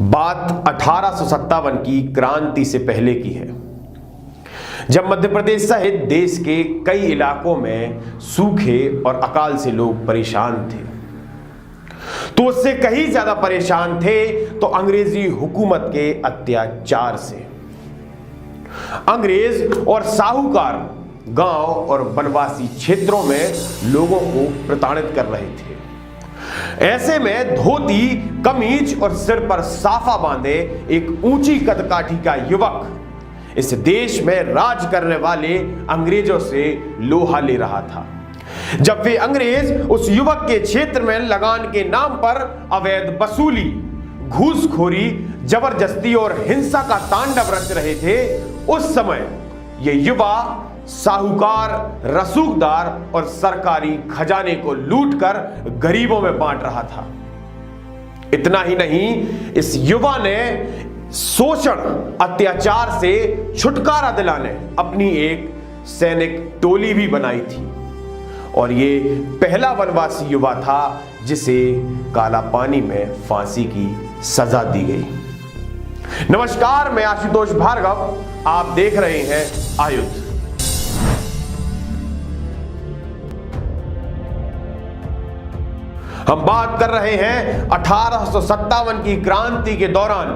बात 1857 की क्रांति से पहले की है, जब मध्य प्रदेश सहित देश के कई इलाकों में सूखे और अकाल से लोग परेशान थे। तो उससे कहीं ज्यादा परेशान थे तो अंग्रेजी हुकूमत के अत्याचार से। अंग्रेज और साहूकार गांव और वनवासी क्षेत्रों में लोगों को प्रताड़ित कर रहे थे। ऐसे में धोती, कमीज और सिर पर साफा बांधे एक ऊंची कदकाठी का युवक इस देश में राज करने वाले अंग्रेजों से लोहा ले रहा था। जब वे अंग्रेज उस युवक के क्षेत्र में लगान के नाम पर अवैध वसूली, घूसखोरी, जबरदस्ती और हिंसा का तांडव रच रहे थे, उस समय यह युवा साहूकार, रसूखदार और सरकारी खजाने को लूटकर गरीबों में बांट रहा था। इतना ही नहीं, इस युवा ने शोषण, अत्याचार से छुटकारा दिलाने अपनी एक सैनिक टोली भी बनाई थी और ये पहला वनवासी युवा था जिसे काला पानी में फांसी की सजा दी गई। नमस्कार, मैं आशुतोष भार्गव, आप देख रहे हैं आयुध। हम बात कर रहे हैं 1857 की क्रांति के दौरान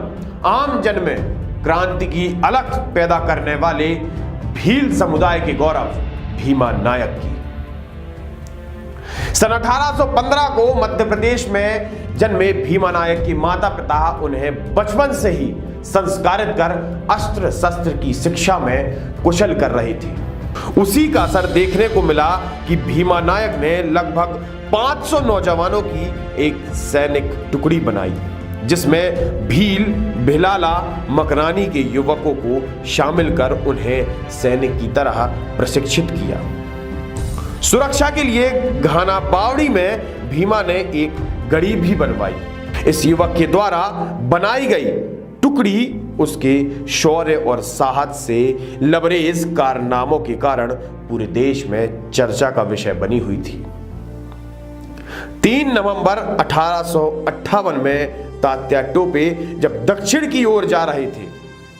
आम जन में क्रांति की अलख पैदा करने वाले भील समुदाय के गौरव भीमा नायक की। सन 1815 को मध्य प्रदेश में जन्मे भीमा नायक की माता पिता उन्हें बचपन से ही संस्कारित कर अस्त्र शस्त्र की शिक्षा में कुशल कर रहे थे। उसी का असर देखने को मिला कि भीमा नायक ने लगभग 500 नौजवानों की एक सैनिक टुकड़ी बनाई, जिसमें भील, भिलाला, मकरानी के युवकों को शामिल कर उन्हें सैनिक की तरह प्रशिक्षित किया। सुरक्षा के लिए घाना बावड़ी में भीमा ने एक गढ़ी भी बनवाई। इस युवक के द्वारा बनाई गई टुकड़ी उसके शौर्य और साहस से लबरेज कारनामों के कारण पूरे देश में चर्चा का विषय बनी हुई थी। 3 नवंबर 1858 में तात्या टोपे जब दक्षिण की ओर जा रहे थे,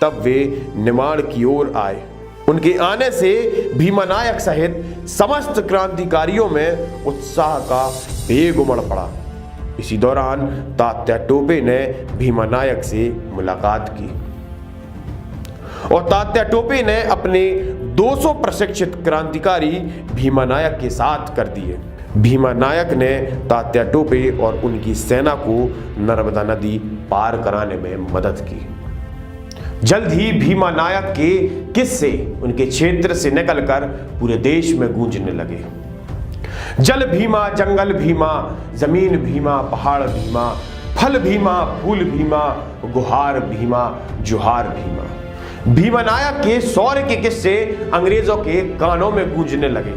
तब वे निमाड़ की ओर आए। उनके आने से भीमा नायक सहित समस्त क्रांतिकारियों में उत्साह का वेग उमड़ पड़ा। इसी दौरान तात्या टोपे ने भीमा नायक से मुलाकात की और तात्या टोपे ने अपने 200 प्रशिक्षित क्रांतिकारी भीमा नायक के साथ कर दिए। भीमा नायक ने तात्या टोपे और उनकी सेना को नर्मदा नदी पार कराने में मदद की। जल्द ही भीमा नायक के किस्से उनके क्षेत्र से निकलकर पूरे देश में गूंजने लगे। जल भीमा, जंगल भीमा, जमीन भीमा, पहाड़ भीमा, फल भीमा, फूल भीमा, गुहार भीमा, जुहार भीमा। भीमा नायक के शौर्य के किस्से अंग्रेजों के कानों में गूंजने लगे।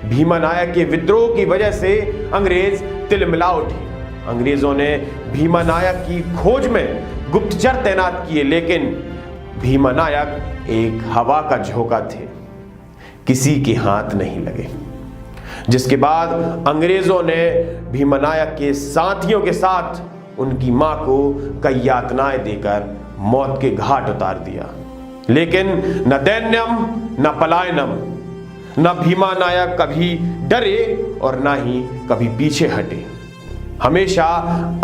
भीमा नायक के विद्रोह की वजह से अंग्रेज तिलमिला उठे। अंग्रेजों ने भीमा नायक की खोज में गुप्तचर तैनात किए, लेकिन भीमा नायक एक हवा का झोंका थे, किसी के हाथ नहीं लगे। जिसके बाद अंग्रेजों ने भीमा नायक के साथियों के साथ उनकी मां को कई यातनाएं देकर मौत के घाट उतार दिया, लेकिन न दैन्यम न पलायनम, न भीमा नायक कभी डरे और न ही कभी पीछे हटे, हमेशा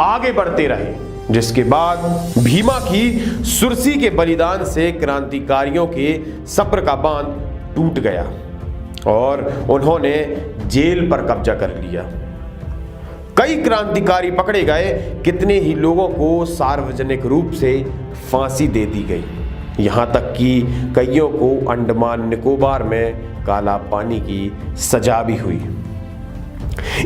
आगे बढ़ते रहे। जिसके बाद भीमा की सुरसी के बलिदान से क्रांतिकारियों के सप्र का बांध टूट गया और उन्होंने जेल पर कब्जा कर लिया। कई क्रांतिकारी पकड़े गए, कितने ही लोगों को सार्वजनिक रूप से फांसी दे दी गई, यहां तक कि कईयों को अंडमान निकोबार में काला पानी की सजा भी हुई।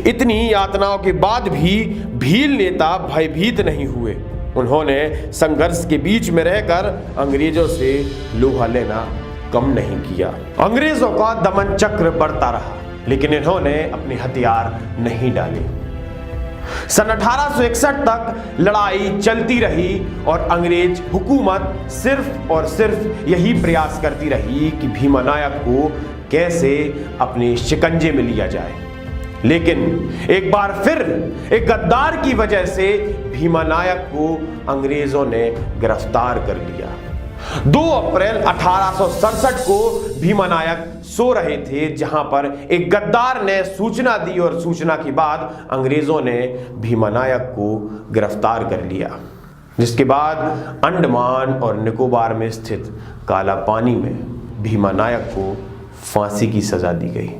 इतनी यातनाओं के बाद भी भील नेता भयभीत नहीं हुए। उन्होंने संघर्ष के बीच में रहकर अंग्रेजों से लोहा लेना कम नहीं किया। अंग्रेजों का दमन चक्र बढ़ता रहा, लेकिन इन्होंने अपने हथियार नहीं डाले। सन 1861 तक लड़ाई चलती रही और अंग्रेज हुकूमत सिर्फ और सिर्फ यही प्रयास करती रही कि भीमा नायक को कैसे अपने शिकंजे में लिया जाए। लेकिन एक बार फिर एक गद्दार की वजह से भीमा नायक को अंग्रेजों ने गिरफ्तार कर लिया। 2 अप्रैल 1867 को भीमा नायक सो रहे थे, जहां पर एक गद्दार ने सूचना दी और सूचना के बाद अंग्रेजों ने भीमा नायक को गिरफ्तार कर लिया, जिसके बाद अंडमान और निकोबार में स्थित काला पानी में भीमा नायक को फांसी की सजा दी गई।